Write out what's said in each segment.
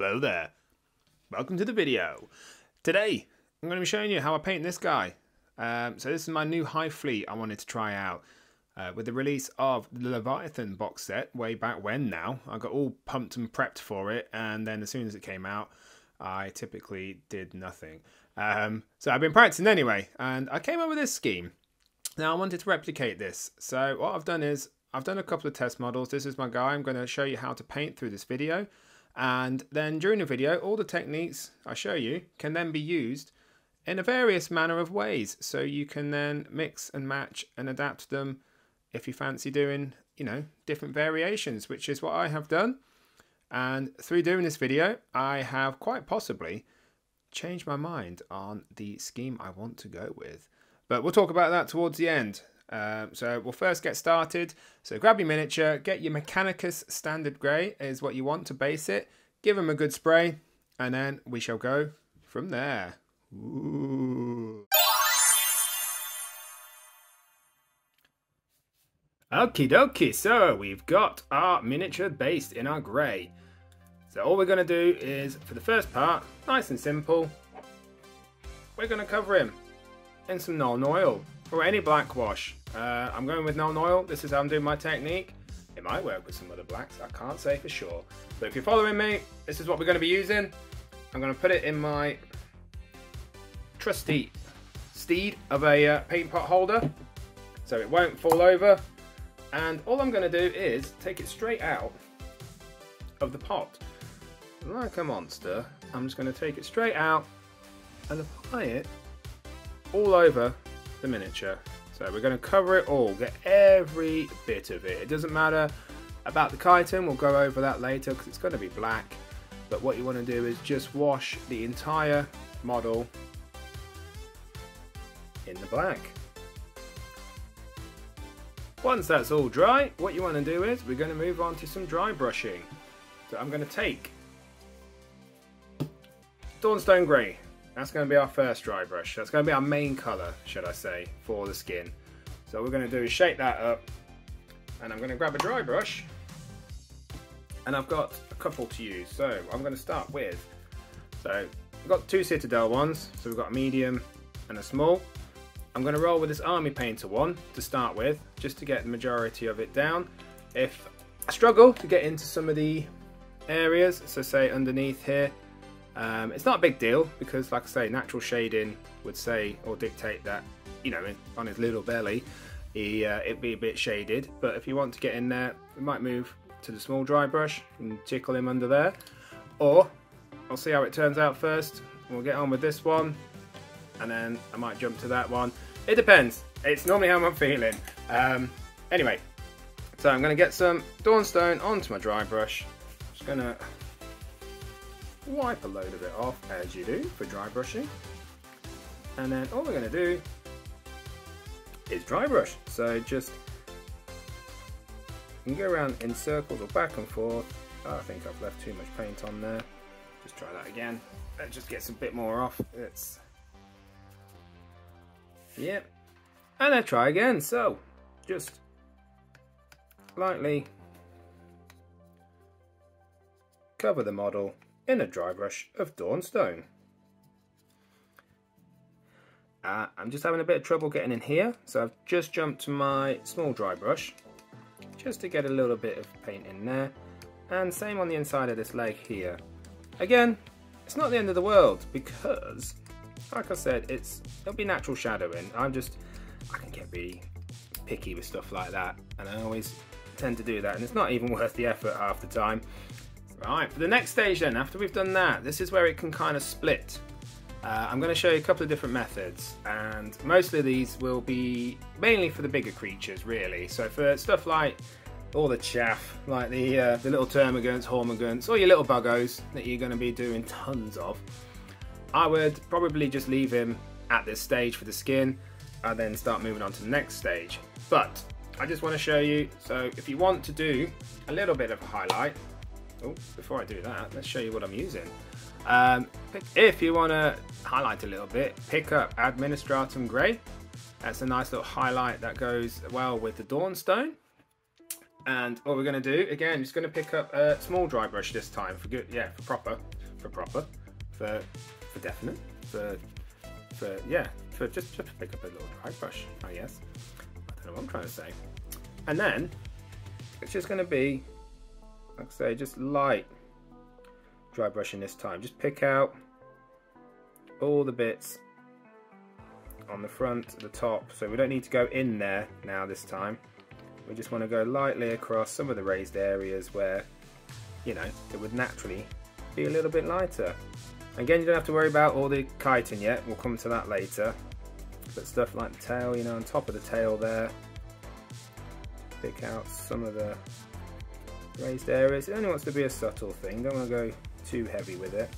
Hello there. Welcome to the video. Today, I'm going to be showing you how I paint this guy. So this is my new Hive Fleet I wanted to try out. With the release of the Leviathan box set way back when now, I got all pumped and prepped for it, and then as soon as it came out, I typically did nothing. So I've been practicing anyway, and I came up with this scheme. Now I wanted to replicate this. So what I've done is, I've done a couple of test models. This is my guy. I'm going to show you how to paint through this video. And then during the video, all the techniques I show you can then be used in a various manner of ways. So you can then mix and match and adapt them if you fancy doing, you know, different variations, which is what I have done. And through doing this video, I have quite possibly changed my mind on the scheme I want to go with. But we'll talk about that towards the end. So we'll first get started. So grab your miniature, get your Mechanicus standard grey is what you want to base it. Give them a good spray, and then we shall go from there. Ooh. Okie dokie, so we've got our miniature based in our grey. So all we're going to do is, for the first part, nice and simple, we're going to cover him in some Nuln Oil or any black wash. I'm going with Nuln Oil. This is how I'm doing my technique. It might work with some other blacks, I can't say for sure. But if you're following me, this is what we're going to be using. I'm going to put it in my trusty steed of a paint pot holder so it won't fall over. And all I'm going to do is take it straight out of the pot. Like a monster, I'm just going to take it straight out and apply it all over the miniature. So we're going to cover it all, get every bit of it. It doesn't matter about the chitin, we'll go over that later because it's going to be black. But what you want to do is just wash the entire model in the black. Once that's all dry, what you want to do is we're going to move on to some dry brushing. So I'm going to take Dawnstone Grey. That's going to be our first dry brush. That's going to be our main colour, should I say, for the skin. So what we're going to do is shake that up, and I'm going to grab a dry brush, and I've got a couple to use. So I'm going to start with, so we've got two Citadel ones, so we've got a medium and a small. I'm going to roll with this Army Painter one to start with, just to get the majority of it down. If I struggle to get into some of the areas, so say underneath here, it's not a big deal because, like I say, natural shading would say or dictate that, you know, on his little belly, it'd be a bit shaded. But if you want to get in there, we might move to the small dry brush and tickle him under there. Or I'll see how it turns out first. We'll get on with this one, and then I might jump to that one. It depends. It's normally how I'm feeling. Anyway, so I'm going to get some Dawnstone onto my dry brush. Just going to wipe a load of it off, as you do for dry brushing, and then all we're going to do is dry brush. So just, you can go around in circles or back and forth. Oh, I think I've left too much paint on there. Just try that again. That just gets a bit more off. It's, yep, and then try again. So just lightly cover the model in a dry brush of Dawnstone. I'm just having a bit of trouble getting in here, so I've just jumped to my small dry brush just to get a little bit of paint in there, and same on the inside of this leg here. Again, it's not the end of the world because, like I said, it'll be natural shadowing. I can get really picky with stuff like that, and I always tend to do that, and it's not even worth the effort half the time. Right, for the next stage then, after we've done that, this is where it can kind of split. I'm going to show you a couple of different methods, and mostly these will be mainly for the bigger creatures, really. So for stuff like all the chaff, like the little termagants, hormagants, or your little buggos that you're going to be doing tons of, I would probably just leave him at this stage for the skin, and then start moving on to the next stage. But I just want to show you, so if you want to do a little bit of a highlight, oh, before I do that, let's show you what I'm using. If you want to highlight a little bit, pick up Administratum Grey. That's a nice little highlight that goes well with the Dawnstone. And what we're going to do, again, just going to pick up a small dry brush this time for good, yeah, for definite, for just pick up a little dry brush, I guess. I don't know what I'm trying to say. And then it's just going to be, like I say, just light dry brushing this time. Just pick out all the bits on the front, the top, so we don't need to go in there now this time. We just want to go lightly across some of the raised areas where, you know, it would naturally be a little bit lighter. Again, you don't have to worry about all the chitin yet, we'll come to that later. But stuff like the tail, you know, on top of the tail there, pick out some of the raised areas. It only wants to be a subtle thing, don't want to go too heavy with it.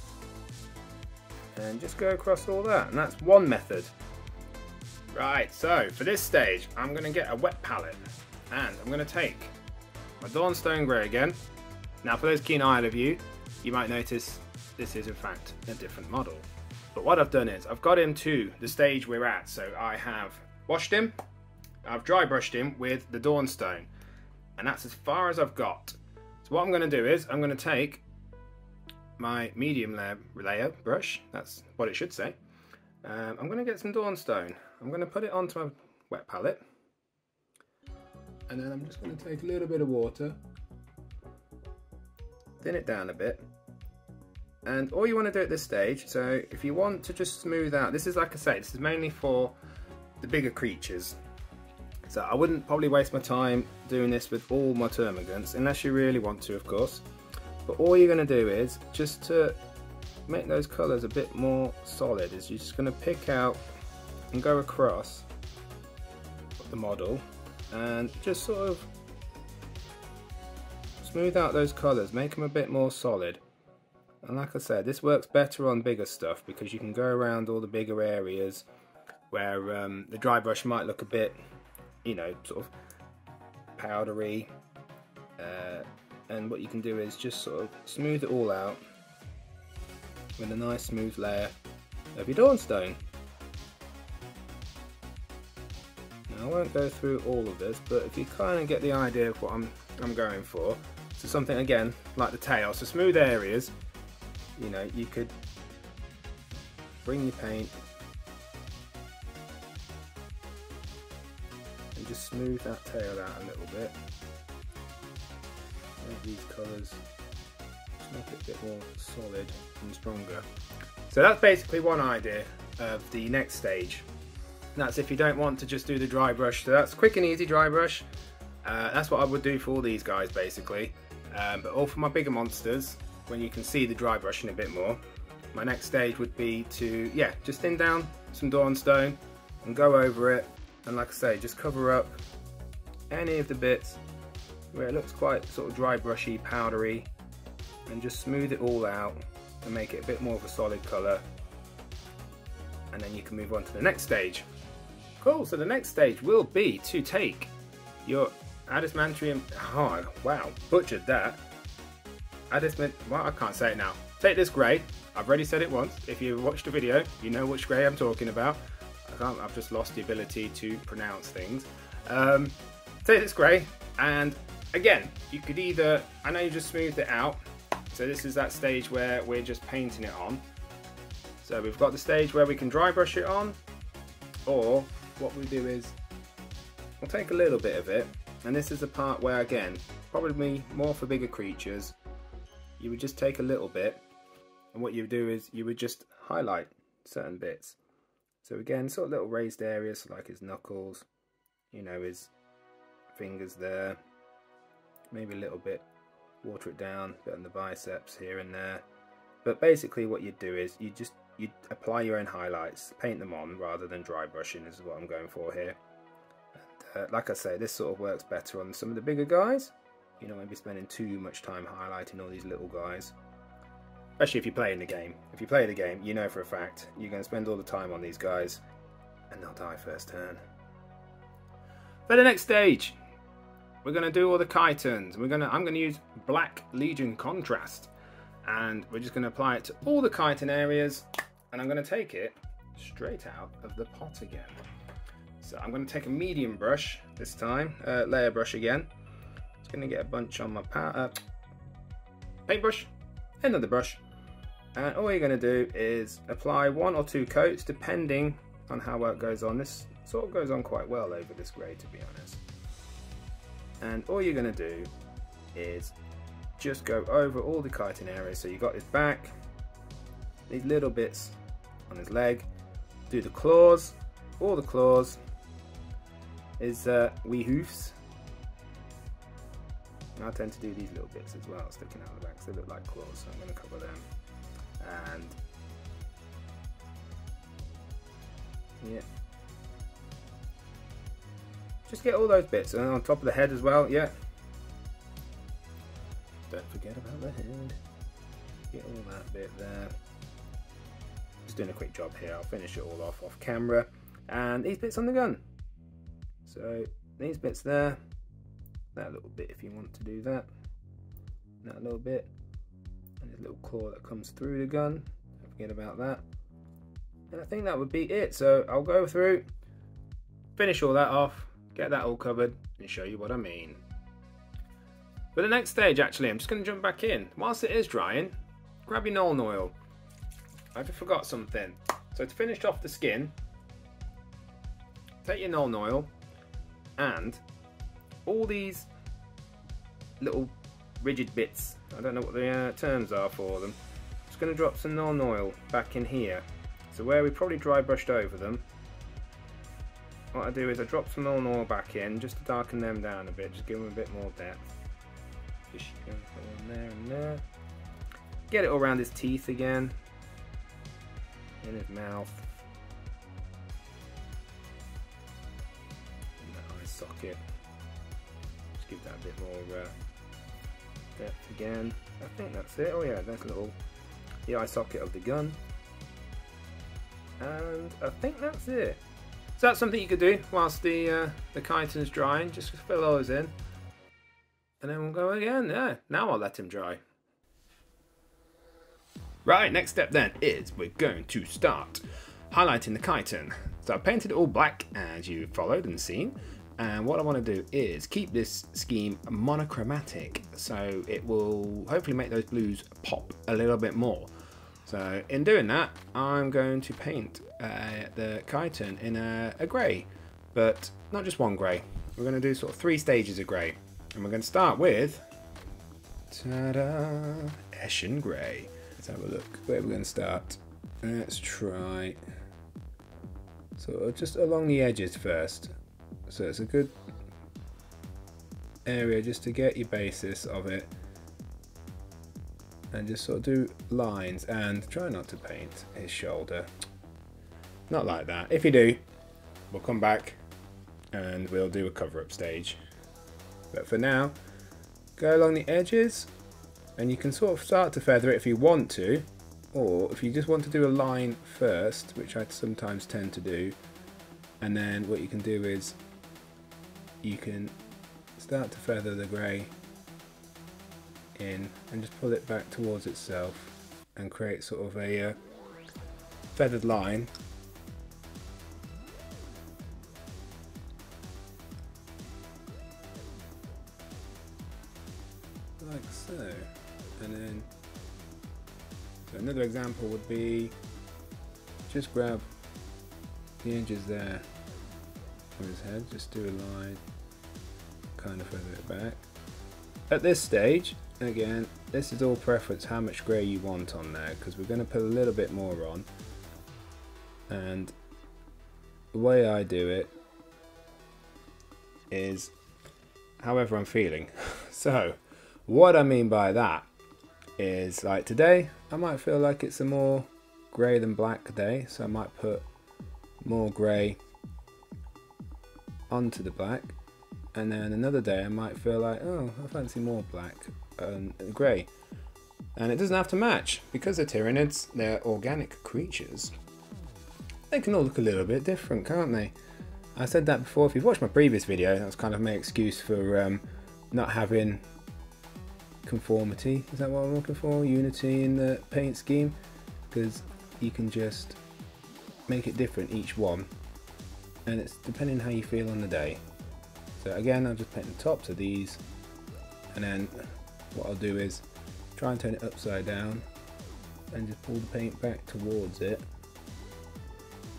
And just go across all that, and that's one method. Right, so for this stage, I'm going to get a wet palette, and I'm going to take my Dawnstone Grey again. Now for those keen-eyed of you, you might notice this is in fact a different model. But what I've done is, I've got him to the stage we're at, so I have washed him, I've dry brushed him with the Dawnstone, and that's as far as I've got. So what I'm going to do is, I'm going to take my medium layer brush, that's what it should say. I'm going to get some Dawnstone. I'm going to put it onto my wet palette, and then I'm just going to take a little bit of water, thin it down a bit, and all you want to do at this stage, so if you want to just smooth out, this is, like I say, this is mainly for the bigger creatures, so I wouldn't probably waste my time doing this with all my termagants, unless you really want to, of course. But all you're going to do is, just to make those colours a bit more solid, is you're just going to pick out and go across the model and just sort of smooth out those colours, make them a bit more solid. And like I said, this works better on bigger stuff because you can go around all the bigger areas where the dry brush might look a bit, you know, sort of powdery, and what you can do is just sort of smooth it all out with a nice smooth layer of your Dawnstone. Now I won't go through all of this, but if you kind of get the idea of what I'm going for, so something again like the tail, so smooth areas, you know, you could bring your paint and just smooth that tail out a little bit. Make these colours, just make it a bit more solid and stronger. So that's basically one idea of the next stage. That's if you don't want to just do the dry brush. So that's quick and easy dry brush. That's what I would do for all these guys basically. But all for my bigger monsters, when you can see the dry brushing a bit more, my next stage would be to, yeah, just thin down some Dawnstone and go over it, and like I say, just cover up any of the bits where it looks quite sort of dry brushy, powdery, and just smooth it all out and make it a bit more of a solid colour, and then you can move on to the next stage. Cool, so the next stage will be to take your Adamantium, oh wow, butchered that. Well, I can't say it now. Take this grey, I've already said it once, if you watched the video, you know which grey I'm talking about. I've just lost the ability to pronounce things. Take this grey, and again, you could either, I know you just smoothed it out, so this is that stage where we're just painting it on. So we've got the stage where we can dry brush it on, or what we do is, we'll take a little bit of it, and this is the part where, again, probably more for bigger creatures, you would just take a little bit, and what you would do is, you would just highlight certain bits. So again, sort of little raised areas, like his knuckles, you know, his fingers there, maybe a little bit, water it down, a bit on the biceps here and there. But basically what you'd do is, you'd apply your own highlights, paint them on rather than dry brushing is what I'm going for here. And, like I say, this sort of works better on some of the bigger guys. You don't want to be spending too much time highlighting all these little guys. Especially if you're playing the game. If you play the game, you know for a fact you're going to spend all the time on these guys and they'll die first turn. For the next stage, we're going to do all the chitins. I'm going to use Black Legion Contrast, and we're just going to apply it to all the chitin areas, and I'm going to take it straight out of the pot again. So I'm going to take a medium brush this time, layer brush again. Just gonna get a bunch on my paintbrush, end of the brush, and all you're gonna do is apply 1 or 2 coats depending on how well it goes on. This sort of goes on quite well over this grey, to be honest. And all you're gonna do is just go over all the chitin areas. So you got his back, these little bits on his leg, do the claws, all the claws, his wee hoofs. And I tend to do these little bits as well, sticking out the back, so they look like claws, so I'm going to cover them. And yeah, just get all those bits, and on top of the head as well. Yeah, don't forget about the head. Get all that bit there. Just doing a quick job here. I'll finish it all off camera. And these bits on the gun. So these bits there, that little bit if you want to do that, that little bit, and this little claw that comes through the gun. Don't forget about that. And I think that would be it. So I'll go through, finish all that off, get that all covered, and show you what I mean. For the next stage, actually, I'm just going to jump back in. Whilst it is drying, grab your Nuln Oil. I just forgot something. So to finish off the skin, take your Nuln Oil and all these little rigid bits, I don't know what the terms are for them, I'm just going to drop some Nuln Oil back in here. So where we probably dry brushed over them, what I do is I drop some Nuln Oil back in just to darken them down a bit, just give them a bit more depth. Just go in there and there. Get it all around his teeth again, in his mouth, and that eye socket. Just give that a bit more depth again. I think that's it. Oh yeah, that's the eye socket of the gun, and I think that's it. So that's something you could do whilst the chitin's drying. Just fill those in, and then we'll go again. Yeah, now I'll let him dry. Right, next step then is we're going to start highlighting the chitin. So I painted it all black as you followed and seen, and what I want to do is keep this scheme monochromatic, so it will hopefully make those blues pop a little bit more. So in doing that, I'm going to paint the chitin in a grey, but not just one grey. We're going to do sort of 3 stages of grey, and we're going to start with, ta-da, Eshin Grey. Let's have a look. Where are we going to start? Let's try sort of just along the edges first. So it's a good area just to get your basis of it, and just sort of do lines, and try not to paint his shoulder. Not like that. If you do, we'll come back and we'll do a cover-up stage. But for now, go along the edges. And you can sort of start to feather it if you want to, or if you just want to do a line first, which I sometimes tend to do, and then what you can do is you can start to feather the grey in and just pull it back towards itself and create sort of a feathered line. Like so. And then, so another example would be just grab the edges there on his head, just do a line, kind of feather it back. At this stage, again, this is all preference how much grey you want on there, because we're going to put a little bit more on, and the way I do it is however I'm feeling. So what I mean by that is, like today, I might feel like it's a more grey than black day, so I might put more grey onto the black, and then another day I might feel like, oh, I fancy more black and grey. And it doesn't have to match, because they're Tyranids, they're organic creatures. They can all look a little bit different, can't they? I said that before. If you've watched my previous video, that was kind of my excuse for not having conformity, is that what I'm looking for? Unity in the paint scheme, because you can just make it different each one, and it's depending how you feel on the day. So again, I'll just paint the tops of these And then what I'll do is try and turn it upside down and just pull the paint back towards it,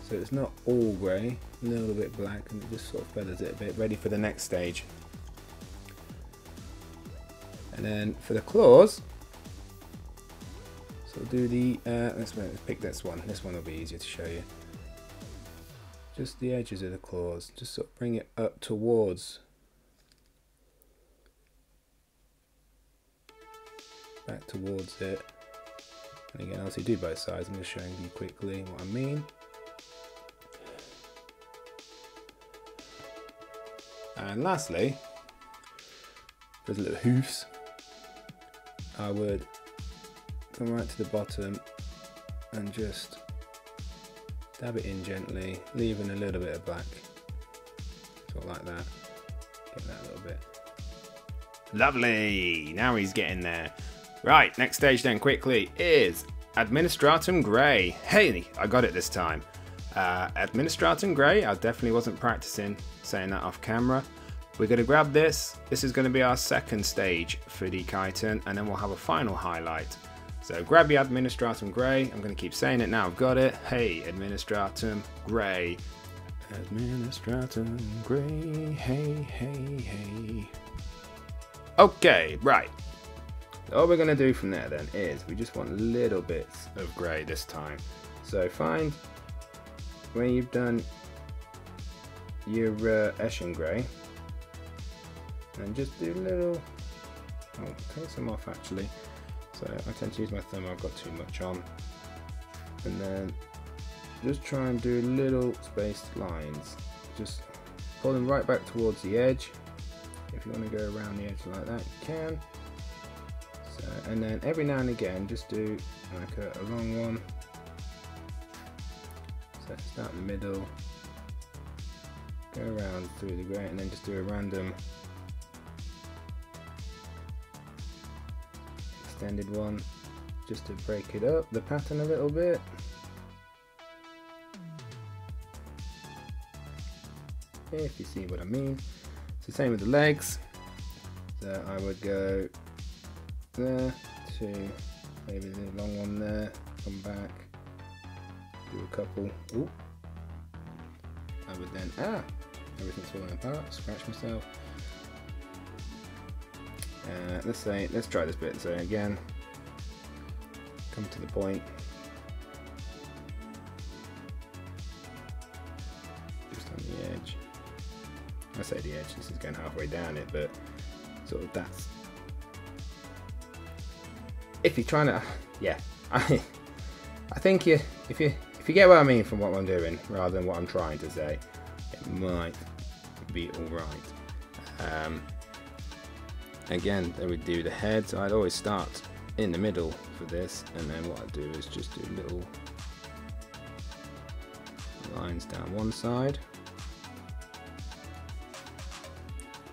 so it's not all grey, a little bit black, and it just sort of feathers it a bit, ready for the next stage. And then for the claws, so we'll do the, let's pick this one will be easier to show you. Just the edges of the claws, just sort of bring it up towards, back towards it. And again, obviously do both sides, I'm just showing you quickly what I mean. And lastly, there's little hoofs. I would come right to the bottom and just dab it in gently, leaving a little bit of black, sort of like that. Get that a little bit. Lovely! Now he's getting there. Right, next stage then quickly is Administratum Grey. Hey, I got it this time. Administratum Grey, I definitely wasn't practicing saying that off camera. We're going to grab this. This is going to be our second stage for the chitin, and then we'll have a final highlight. So grab your Administratum Grey. I'm going to keep saying it now. I've got it. Hey, Administratum Grey. Administratum Grey. Hey, hey, hey. Okay, right. So all we're going to do from there then is we just want little bits of grey this time. So find where you've done your Eshin grey and just do little, oh, take some off actually. So I tend to use my thumb, I've got too much on. And then just try and do little spaced lines. Just pull them right back towards the edge. If you want to go around the edge like that, you can. So, and then every now and again, just do like a long one. So start in the middle, go around through the grey, and then just do a random extended one, just to break it up, the pattern a little bit. If you see what I mean. It's the same with the legs. So I would go there to maybe the long one there, come back, do a couple. Ooh. I would then, everything's falling apart, scratch myself. Let's try this bit. So again, come to the point. Just on the edge. I say the edge, this is going halfway down it, but sort of that's. If you're trying to, yeah, I think if you get what I mean from what I'm doing, rather than what I'm trying to say, it might be all right. Again, then we do the head. So I'd always start in the middle for this, and then what I do is just do little lines down one side.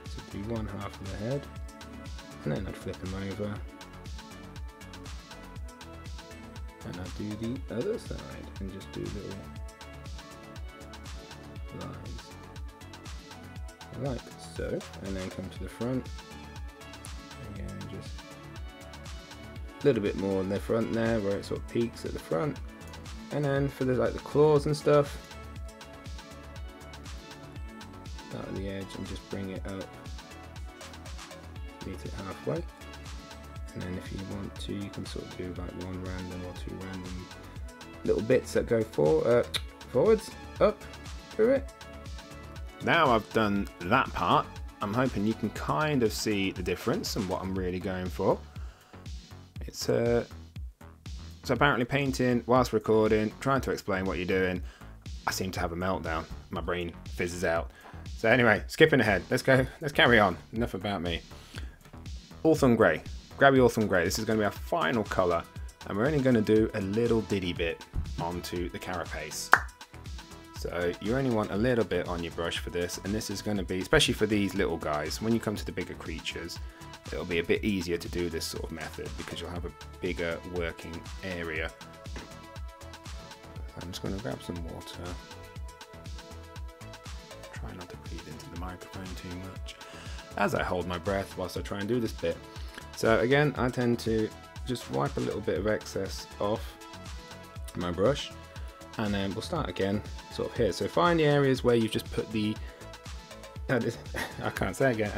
So do one half of the head, and then I'd flip them over, and I'd do the other side and just do little lines like so, and then come to the front. Again, just a little bit more in the front there, where it sort of peaks at the front, and then for the the claws and stuff, start at the edge and just bring it up, meet it halfway, and then if you want to, you can sort of do like one random or two random little bits that go forwards, up through it. Now I've done that part, I'm hoping you can kind of see the difference and what I'm really going for. It's so apparently painting whilst recording, trying to explain what you're doing, I seem to have a meltdown. My brain fizzes out. So anyway, skipping ahead, let's carry on. Enough about me. Ulthuan Grey. Grab your Ulthuan Grey. This is going to be our final colour, and we're only going to do a little diddy bit onto the carapace. So you only want a little bit on your brush for this, and this is going to be, especially for these little guys, when you come to the bigger creatures, it'll be a bit easier to do this sort of method because you'll have a bigger working area. So I'm just going to grab some water. Try not to breathe into the microphone too much. as I hold my breath whilst I try and do this bit. So again, I tend to just wipe a little bit of excess off my brush, and then we'll start again sort of here. So find the areas where you've just put the I can't say again,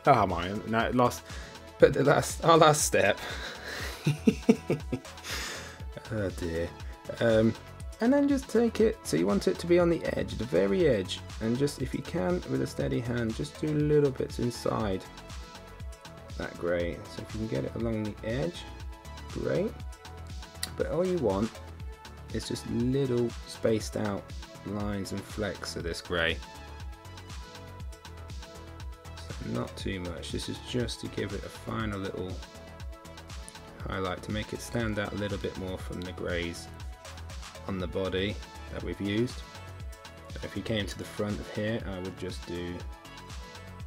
oh my, no, lost, put the our last step. Oh dear. And then just take it, so you want it to be on the edge, the very edge, and just, if you can, with a steady hand, just do little bits inside that grey. So if you can get it along the edge, great. But all you want is just little spaced out lines and flecks of this grey. So not too much, this is just to give it a final little highlight, to make it stand out a little bit more from the greys on the body that we've used. So if you came to the front of here, I would just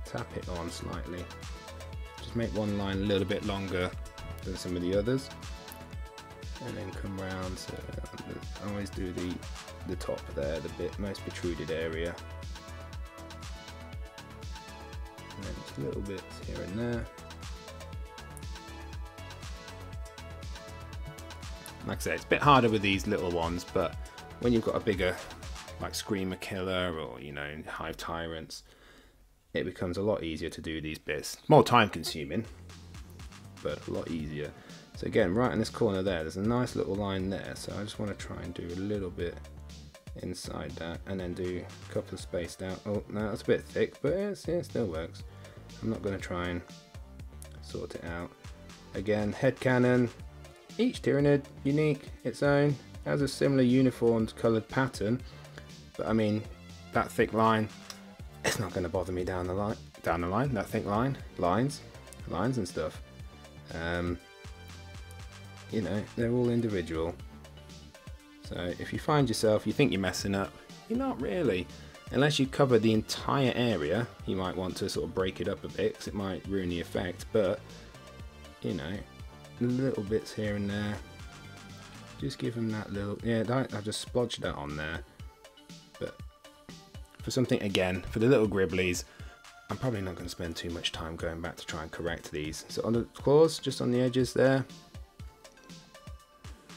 tap it on slightly. Just make one line a little bit longer than some of the others, and then come round. So I always do the top there, the bit most protruded area, and then just little bits here and there. Like I say, it's a bit harder with these little ones, but when you've got a bigger, like Screamer Killer or, you know, Hive Tyrants, it becomes a lot easier to do these bits. More time consuming, but a lot easier. So again, right in this corner there's a nice little line there, so I just want to try and do a little bit inside that, and then do a couple of spaced out. Oh no, that's a bit thick, but it still works. I'm not going to try and sort it out. Again, headcanon. Each Tyranid, unique, its own, has a similar uniformed coloured pattern, but I mean, that thick line, it's not going to bother me down the line, that thick line, lines and stuff. You know, they're all individual. So if you find yourself, you think you're messing up, you're not really. Unless you cover the entire area, you might want to sort of break it up a bit, because it might ruin the effect, but, you know, little bits here and there, just give them that little, yeah, I've just splodged that on there. But for something, again, for the little gribblies, I'm probably not going to spend too much time going back to try and correct these. So on the claws, just on the edges there.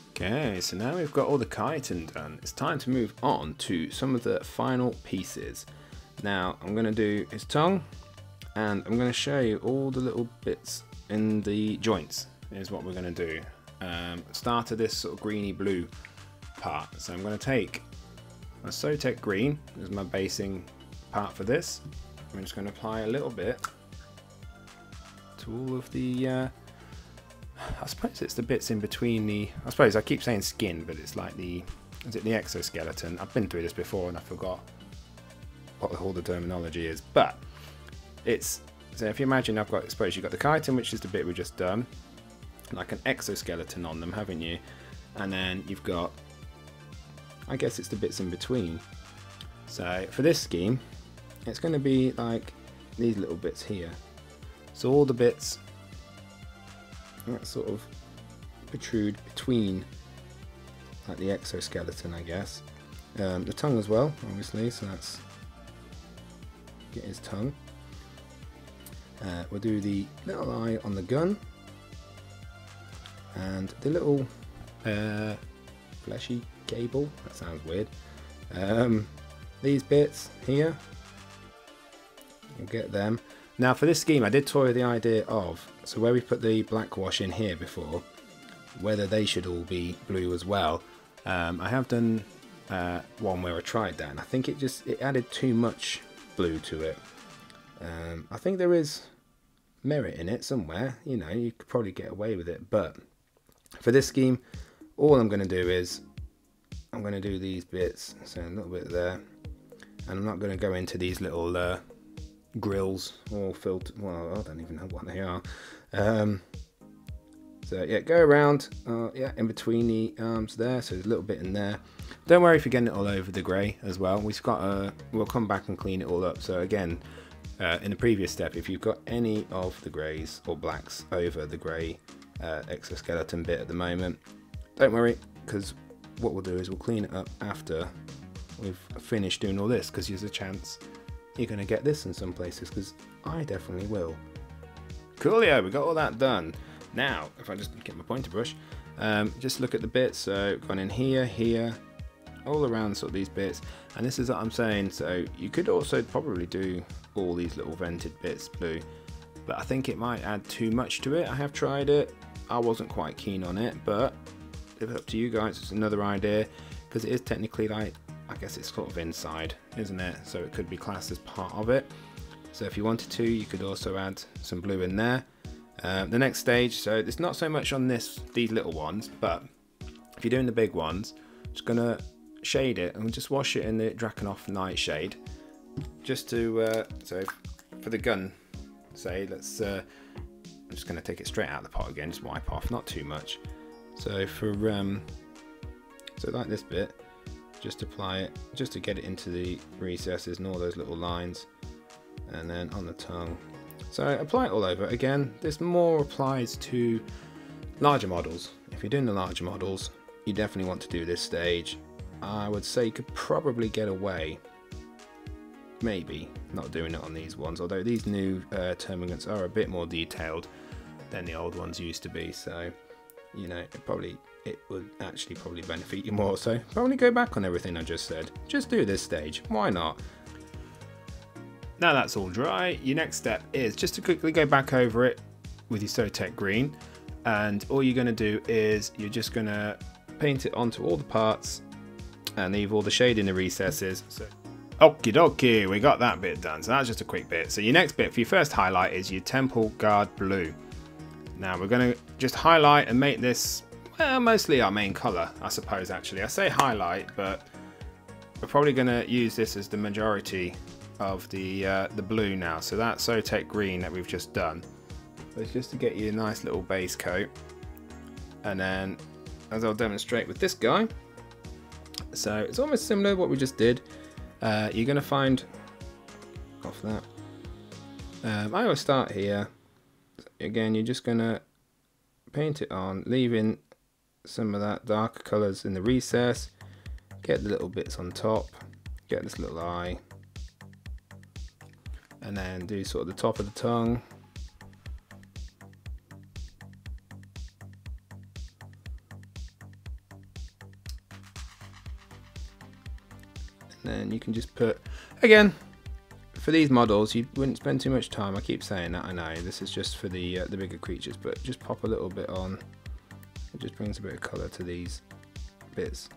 Okay, so now we've got all the chitin done, it's time to move on to some of the final pieces. Now I'm going to do his tongue, and I'm going to show you all the little bits in the joints. Is what we're going to do. Start of this sort of greeny blue part. So I'm going to take my Sotek green as my basing part for this. I'm just going to apply a little bit to all of the, I suppose it's the bits in between the, I suppose I keep saying skin, but it's like the, is it the exoskeleton? I've been through this before and I forgot what all the terminology is, but it's, so if you imagine I've got, I suppose you've got the chitin, which is the bit we just done, like an exoskeleton on them, haven't you? And then you've got, I guess it's the bits in between. So for this scheme, it's going to be like these little bits here. So all the bits that sort of protrude between, like the exoskeleton, I guess. The tongue as well, obviously, so that's, get his tongue. We'll do the little eye on the gun, and the little fleshy cable, that sounds weird. These bits here, you'll get them. Now for this scheme I did toy with the idea of, so where we put the black wash in here before, whether they should all be blue as well. I have done one where I tried that, and I think it added too much blue to it. I think there is merit in it somewhere, you know, you could probably get away with it, but for this scheme, all I'm going to do is, I'm going to do these bits, so a little bit there, and I'm not going to go into these little grills, all filtered, well, I don't even know what they are. So yeah, go around, yeah, in between the arms there, so there's a little bit in there. Don't worry if you're getting it all over the grey as well, we'll come back and clean it all up. So again, in the previous step, if you've got any of the greys or blacks over the grey exoskeleton bit at the moment, don't worry, because what we'll do is we'll clean it up after we've finished doing all this, because there's a chance you're going to get this in some places, because I definitely will. Coolio, we got all that done. Now, if I just get my pointer brush, just look at the bits. So gone in here, here, all around sort of these bits, and this is what I'm saying. So you could also probably do all these little vented bits blue, but I think it might add too much to it. I have tried it, I wasn't quite keen on it, but it's up to you guys. It's another idea, because it is technically, like, I guess it's sort of inside, isn't it? So it could be classed as part of it. So if you wanted to, you could also add some blue in there. The next stage, so it's not so much on these little ones, but if you're doing the big ones, just gonna shade it and just wash it in the Drakenhof Nightshade, just to so for the gun, say, let's I'm just gonna take it straight out of the pot again, just wipe off, not too much. So for so like this bit, just apply it just to get it into the recesses and all those little lines, and then on the tongue. So apply it all over. Again, this more applies to larger models. If you're doing the larger models, you definitely want to do this stage. I would say you could probably get away, maybe, not doing it on these ones, although these new termagants are a bit more detailed than the old ones used to be, so you know, it would actually probably benefit you more. So probably go back on everything I just said. Just do this stage, why not? Now that's all dry, your next step is just to quickly go back over it with your Sotek green, and all you're going to do is you're just going to paint it onto all the parts and leave all the shade in the recesses. So, okie dokie, we got that bit done, so that's just a quick bit. So your next bit for your first highlight is your Temple Guard blue. Now we're going to just highlight and make this, well, mostly our main colour, I suppose. Actually, I say highlight, but we're probably going to use this as the majority of the blue now. So that Sotek green that we've just done, so it's just to get you a nice little base coat, and then as I'll demonstrate with this guy, so it's almost similar to what we just did. You're going to find off that, I always start here. Again, you're just going to paint it on, leaving some of that darker colours in the recess, get the little bits on top, get this little eye, and then do sort of the top of the tongue. And then you can just put, again, for these models, you wouldn't spend too much time. I keep saying that, I know. This is just for the bigger creatures, but just pop a little bit on. It just brings a bit of colour to these bits.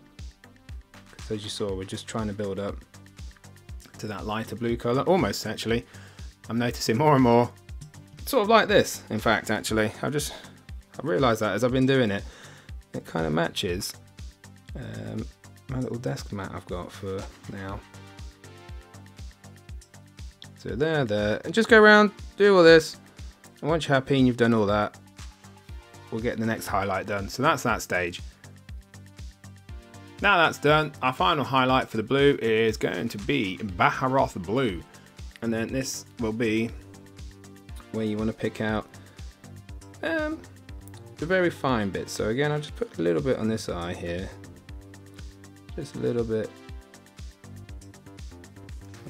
Because as you saw, we're just trying to build up to that lighter blue colour, almost actually. I'm noticing more and more, sort of like this, in fact, actually. I realised that as I've been doing it, it kind of matches my little desk mat I've got for now. So there, and just go around, do all this, and once you're happy and you've done all that, we'll get the next highlight done. So that's that stage. Now that's done, our final highlight for the blue is going to be Baharroth blue. And then this will be where you want to pick out the very fine bits. So again, I'll just put a little bit on this eye here. Just a little bit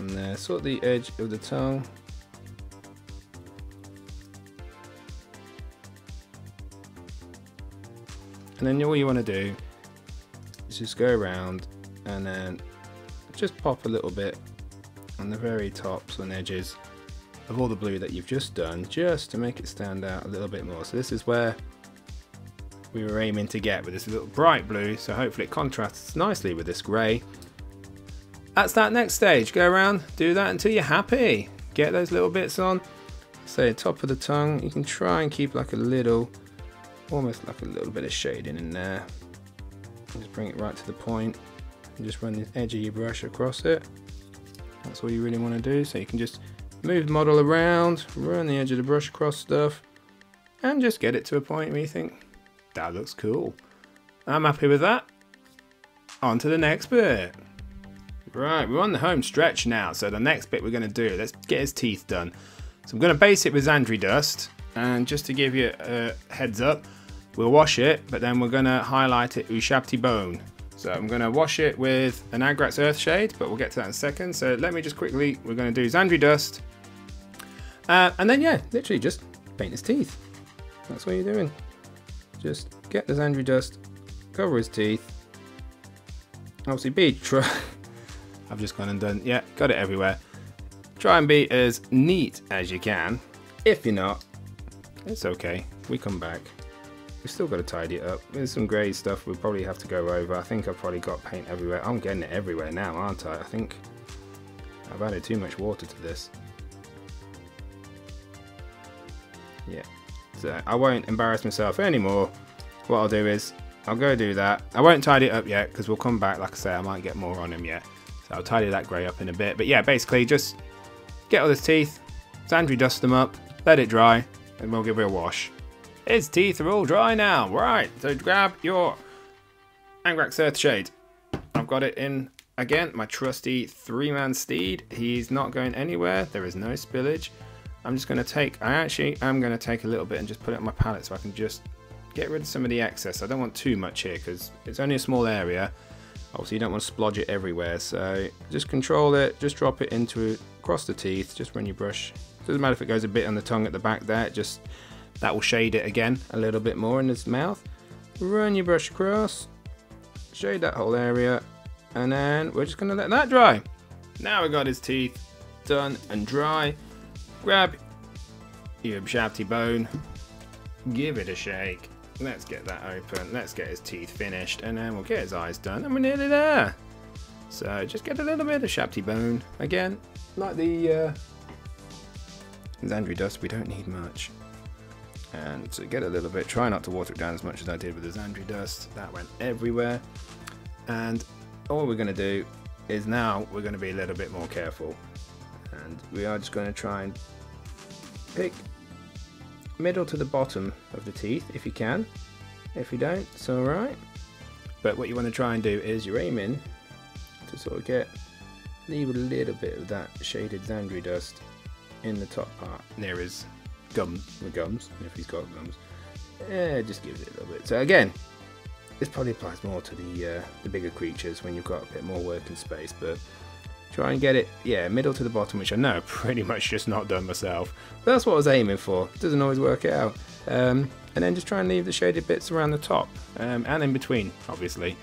on there, sort of the edge of the tongue. And then all you want to do is just go around and then just pop a little bit on the very tops and edges of all the blue that you've just done, just to make it stand out a little bit more. So this is where we were aiming to get with this little bright blue, so hopefully it contrasts nicely with this grey. That's that next stage. Go around, do that until you're happy. Get those little bits on. Say top of the tongue, you can try and keep like a little, almost like a little bit of shading in there. Just bring it right to the point and just run the edge of your brush across it. That's all you really want to do. So you can just move the model around, run the edge of the brush across stuff, and just get it to a point where you think, that looks cool. I'm happy with that. On to the next bit. Right, we're on the home stretch now. So the next bit we're going to do, let's get his teeth done. So I'm going to base it with Zandri dust, and just to give you a heads up, we'll wash it, but then we're going to highlight it ushabti bone. So I'm going to wash it with an Agrax Earthshade, but we'll get to that in a second. So let me just quickly, we're going to do Zandri dust. And then, yeah, literally just paint his teeth. That's what you're doing. Just get the Zandri dust, cover his teeth. Obviously I've just gone and done, yeah, got it everywhere. Try and be as neat as you can. If you're not, it's okay. We come back. We've still got to tidy it up. There's some grey stuff we'll probably have to go over. I think I've probably got paint everywhere. I'm getting it everywhere now, aren't I? I think I've added too much water to this. Yeah. So I won't embarrass myself anymore. What I'll do is I'll go do that. I won't tidy it up yet because we'll come back. Like I say, I might get more on him yet. So I'll tidy that grey up in a bit. But yeah, basically just get all his teeth, Zandri dust them up, let it dry, and we'll give it a wash. His teeth are all dry now. Right, so grab your Agrax Earthshade. I've got it in, again, my trusty 3-man steed. He's not going anywhere. There is no spillage. I'm just going to take, I actually am going to take a little bit and just put it on my palette so I can just get rid of some of the excess. I don't want too much here because it's only a small area. Obviously you don't want to splodge it everywhere. So just control it, just drop it into across the teeth, just run your brush. Doesn't matter if it goes a bit on the tongue at the back there, just that will shade it again a little bit more in his mouth. Run your brush across, shade that whole area, and then we're just going to let that dry. Now we've got his teeth done and dry. Grab your ushabti bone, give it a shake. Let's get that open, let's get his teeth finished, and then we'll get his eyes done, and we're nearly there. So just get a little bit of ushabti bone. Again, like the Zandri dust, we don't need much. And so get a little bit, try not to water it down as much as I did with the Zandri dust. That went everywhere. And all we're going to do is now we're going to be a little bit more careful. And we are just going to try and pick middle to the bottom of the teeth if you can. If you don't, it's alright. But what you want to try and do is you're aiming to sort of leave a little bit of that shaded Zandri dust in the top part near his gums, if he's got gums. Yeah, just gives it a little bit. So again, this probably applies more to the bigger creatures when you've got a bit more working space, but try and get it, yeah, middle to the bottom, which I know pretty much just not done myself. But that's what I was aiming for. It doesn't always work out. And then just try and leave the shaded bits around the top and in between, obviously,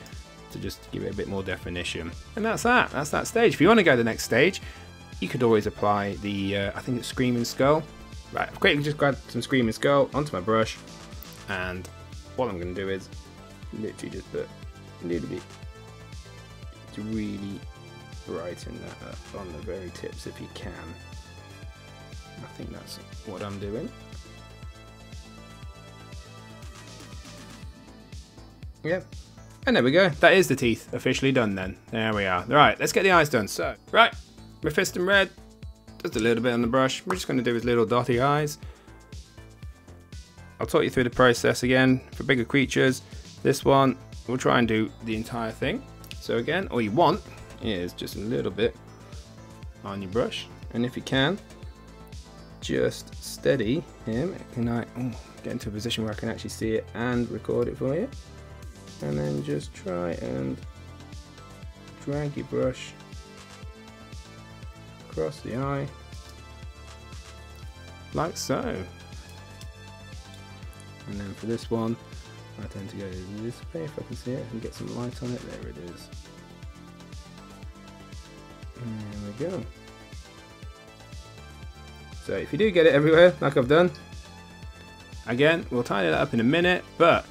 to just give it a bit more definition. And that's that. That's that stage. If you want to go to the next stage, you could always apply the, I think it's Screaming Skull. Right, I've quickly just grabbed some Screaming Skull onto my brush, and what I'm going to do is literally just put a little bit to really brighten that up on the very tips if you can. I think that's what I'm doing. Yep. And there we go. That is the teeth officially done then. There we are. Right, let's get the eyes done. So, right, Mephiston Red. Just a little bit on the brush. We're just going to do his little dotty eyes. I'll talk you through the process again for bigger creatures. This one, we'll try and do the entire thing. So again, all you want is just a little bit on your brush. And if you can, just steady him. Can I get into a position where I can actually see it and record it for you? And then just try and drag your brush across the eye, like so. And then for this one, I tend to go this way if I can see it and get some light on it. There it is. And there we go. So if you do get it everywhere, like I've done, again, we'll tidy that up in a minute, but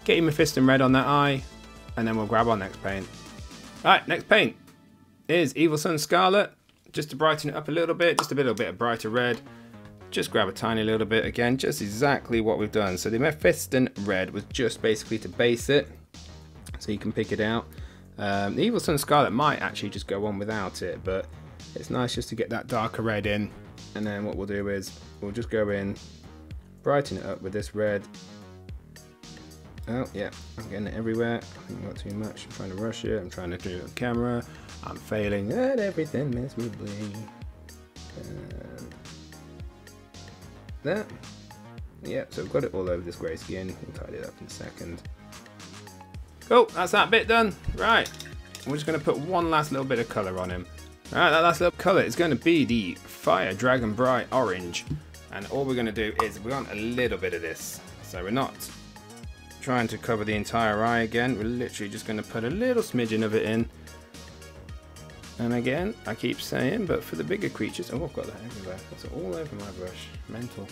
get your Mephiston Red on that eye, and then we'll grab our next paint. Alright, next paint is Evil Sunz Scarlet. Just to brighten it up a little bit, just a little bit of brighter red. Just grab a tiny little bit again, just exactly what we've done. So the Mephiston Red was just basically to base it, so you can pick it out. The Evil Sunz Scarlet might actually just go on without it, but it's nice just to get that darker red in. And then what we'll do is we'll just go in, brighten it up with this red. Oh yeah, I'm getting it everywhere. I think not too much. I'm trying to rush it. I'm trying to do it on camera. I'm failing at everything miserably. And that. Yeah, so I've got it all over this grey skin. We'll tidy it up in a second. Cool, that's that bit done. Right, we're just going to put one last little bit of colour on him. Alright, that last little colour is going to be the Fire Dragon Bright Orange. And all we're going to do is we want a little bit of this. So we're not trying to cover the entire eye again. We're literally just going to put a little smidgen of it in. And again, I keep saying, but for the bigger creatures... Oh, I've got that everywhere. That's all over my brush. Mental.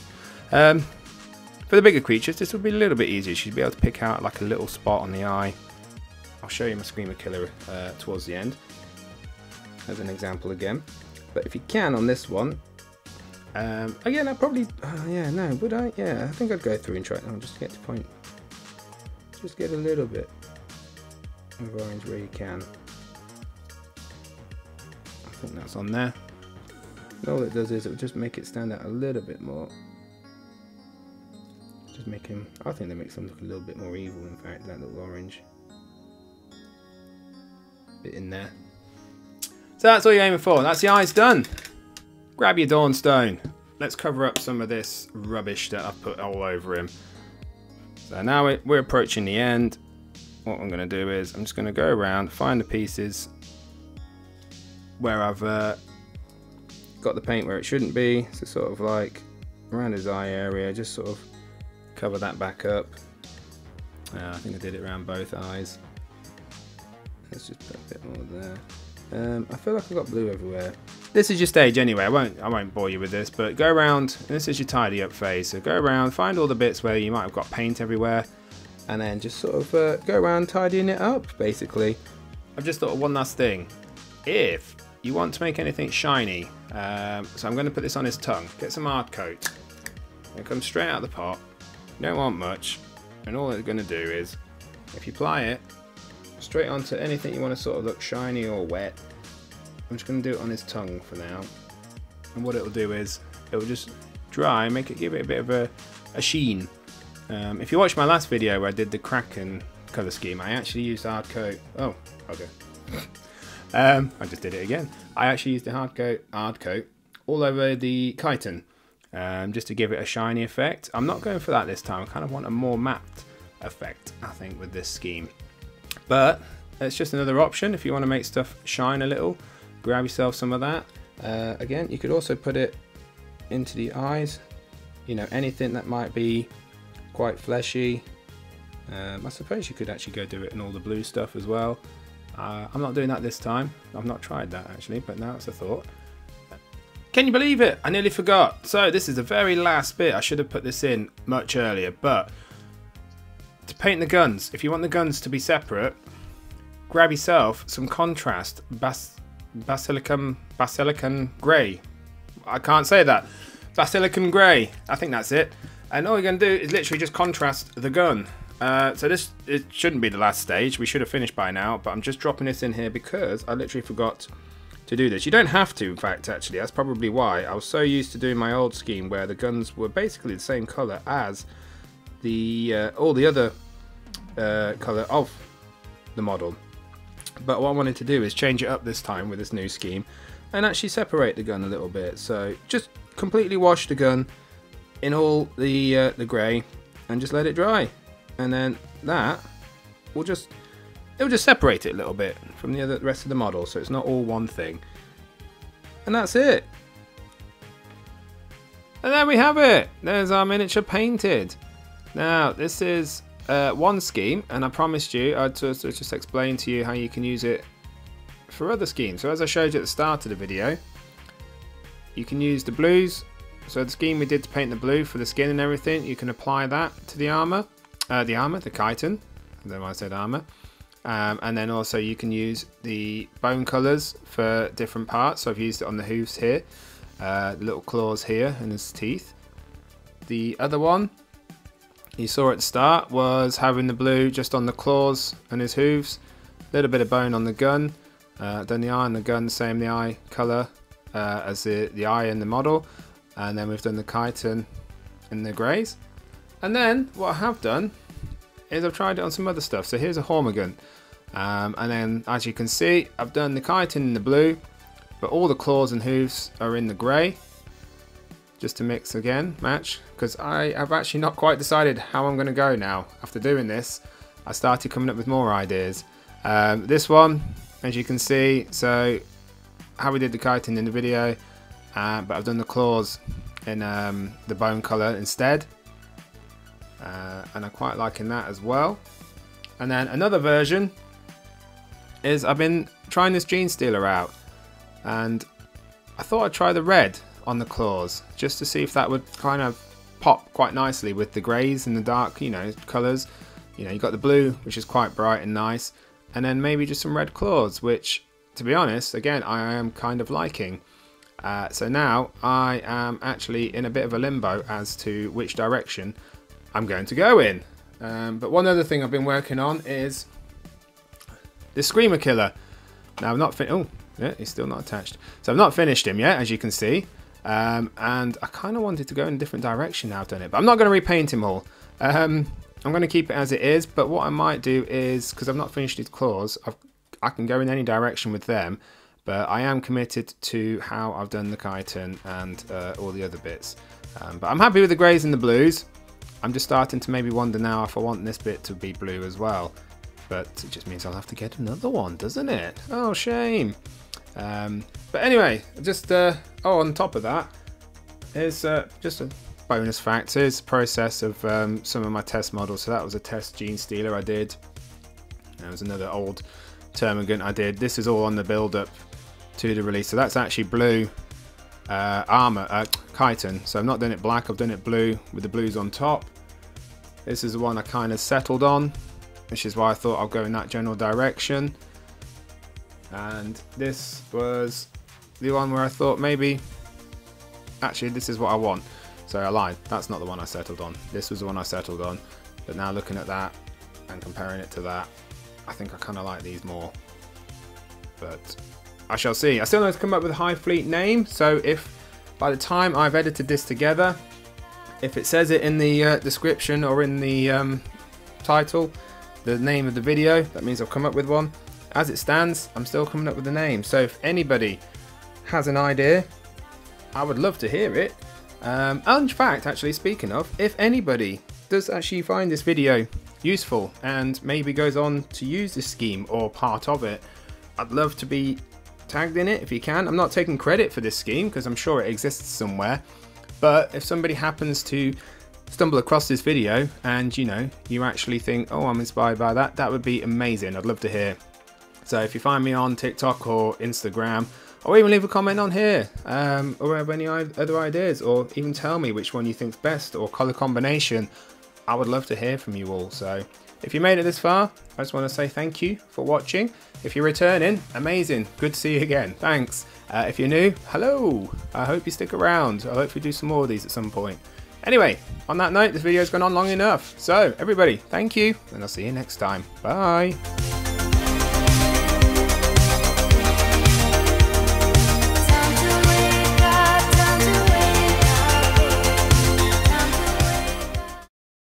For the bigger creatures, this will be a little bit easier. She'll be able to pick out like a little spot on the eye. I'll show you my Screamer Killer towards the end. As an example again. But if you can on this one... again, I probably... yeah, no, would I? Yeah, I think I'd go through and try it. I'll just get to point. Just get a little bit of orange where you can. I think that's on there. And all it does is it will just make it stand out a little bit more. Just make him... I think that makes him look a little bit more evil, in fact, that little orange bit in there. So that's all you're aiming for. That's the eyes done. Grab your Dawnstone. Let's cover up some of this rubbish that I've put all over him. So now we're approaching the end. What I'm going to do is I'm just going to go around, find the pieces where I've got the paint where it shouldn't be. So sort of like around his eye area, just sort of cover that back up. I think I did it around both eyes. Let's just put a bit more there. I feel like I've got blue everywhere. This is your stage anyway, I won't bore you with this, but go around, and this is your tidy up phase, so go around, find all the bits where you might have got paint everywhere, and then just sort of go around tidying it up, basically. I've just thought of one last thing. If you want to make anything shiny, so I'm going to put this on his tongue, get some Ardcoat, and come straight out of the pot, you don't want much, and all it's going to do is, if you apply it, straight onto anything you want to sort of look shiny or wet. I'm just going to do it on his tongue for now, and what it'll do is it'll just dry, give it a bit of a sheen. If you watched my last video where I did the Kraken colour scheme, I actually used Ardcoat. Oh, okay. I just did it again. I actually used the Ardcoat all over the chitin, just to give it a shiny effect. I'm not going for that this time. I kind of want a more matte effect, I think, with this scheme. But it's just another option if you want to make stuff shine a little. Grab yourself some of that. Again, you could also put it into the eyes. You know, anything that might be quite fleshy. I suppose you could actually go do it in all the blue stuff as well. I'm not doing that this time. I've not tried that actually, but now it's a thought. Can you believe it? I nearly forgot. So this is the very last bit. I should have put this in much earlier, but to paint the guns, if you want the guns to be separate, grab yourself some contrast Basilicanum Grey. I can't say that. Basilicanum Grey. I think that's it. And all you're going to do is literally just contrast the gun. So it shouldn't be the last stage. We should have finished by now, but I'm just dropping this in here because I literally forgot to do this. You don't have to, in fact, actually. That's probably why. I was so used to doing my old scheme where the guns were basically the same colour as the all the other colour of the model. But what I wanted to do is change it up this time with this new scheme and actually separate the gun a little bit. So just completely wash the gun in all the grey and just let it dry, and then that will just separate it a little bit from the rest of the model, so it's not all one thing. And that's it. And there we have it. There's our miniature painted. Now this is one scheme, and I promised you I'd just explain to you how you can use it for other schemes. So as I showed you at the start of the video, you can use the blues. So the scheme we did to paint the blue for the skin and everything, you can apply that to the armour, the chitin, I don't know why I said armour. And then also you can use the bone colours for different parts. So I've used it on the hooves here, the little claws here and his teeth. The other one you saw at the start was having the blue just on the claws and his hooves, a little bit of bone on the gun. Done the eye and the gun, same the eye colour as the eye and the model. And then we've done the chitin in the greys. And then what I have done is I've tried it on some other stuff. So here's a Hormigant. And then as you can see, I've done the chitin in the blue, but all the claws and hooves are in the grey. Just to mix again, match, because I have actually not quite decided how I'm going to go now after doing this. I started coming up with more ideas. This one, as you can see, so how we did the chitin in the video, but I've done the claws in the bone colour instead, and I'm quite liking that as well. And then another version is I've been trying this Gene Stealer out, and I thought I'd try the red on the claws just to see if that would kind of pop quite nicely with the greys and the dark, you know, colours. You know, you got the blue, which is quite bright and nice, and then maybe just some red claws, which, to be honest, again, I am kind of liking. So now I am actually in a bit of a limbo as to which direction I'm going to go in. But one other thing I've been working on is the Screamer Killer. Now I've not finished. Oh, yeah, he's still not attached. So I've not finished him yet, as you can see. And I kind of wanted to go in a different direction now I've done it, but I'm not going to repaint him all. I'm going to keep it as it is, but what I might do is, because I've not finished his claws, I can go in any direction with them, but I am committed to how I've done the chitin and all the other bits. But I'm happy with the greys and the blues. I'm just starting to maybe wonder now if I want this bit to be blue as well. But it just means I'll have to get another one, doesn't it? Oh, shame. But anyway, just on top of that, here's just a bonus fact. Here's the process of some of my test models. So that was a test Gene Stealer I did. There was another old Termagant I did. This is all on the build-up to the release. So that's actually blue armor, chitin. So I've not done it black, I've done it blue with the blues on top. This is the one I kind of settled on, which is why I thought I'll go in that general direction. And this was the one where I thought maybe, actually this is what I want. So I lied, that's not the one I settled on. This was the one I settled on. But now looking at that and comparing it to that, I think I kind of like these more. But I shall see. I still need to come up with a Hive Fleet name. So if by the time I've edited this together, if it says it in the description or in the title, the name of the video, that means I've come up with one. As it stands, I'm still coming up with a name. So if anybody has an idea, I would love to hear it. And in fact, actually speaking of, if anybody does actually find this video useful and maybe goes on to use this scheme or part of it, I'd love to be tagged in it if you can. I'm not taking credit for this scheme because I'm sure it exists somewhere, but if somebody happens to stumble across this video and, you know, you actually think, oh, I'm inspired by that, that would be amazing. I'd love to hear. So if you find me on TikTok or Instagram, or even leave a comment on here, or have any other ideas, or even tell me which one you think's best or colour combination, I would love to hear from you all. So if you made it this far, I just want to say thank you for watching. If you're returning, amazing, good to see you again, thanks. If you're new, hello, I hope you stick around. I'll hopefully do some more of these at some point. Anyway, on that note, this video's gone on long enough. So everybody, thank you, and I'll see you next time. Bye.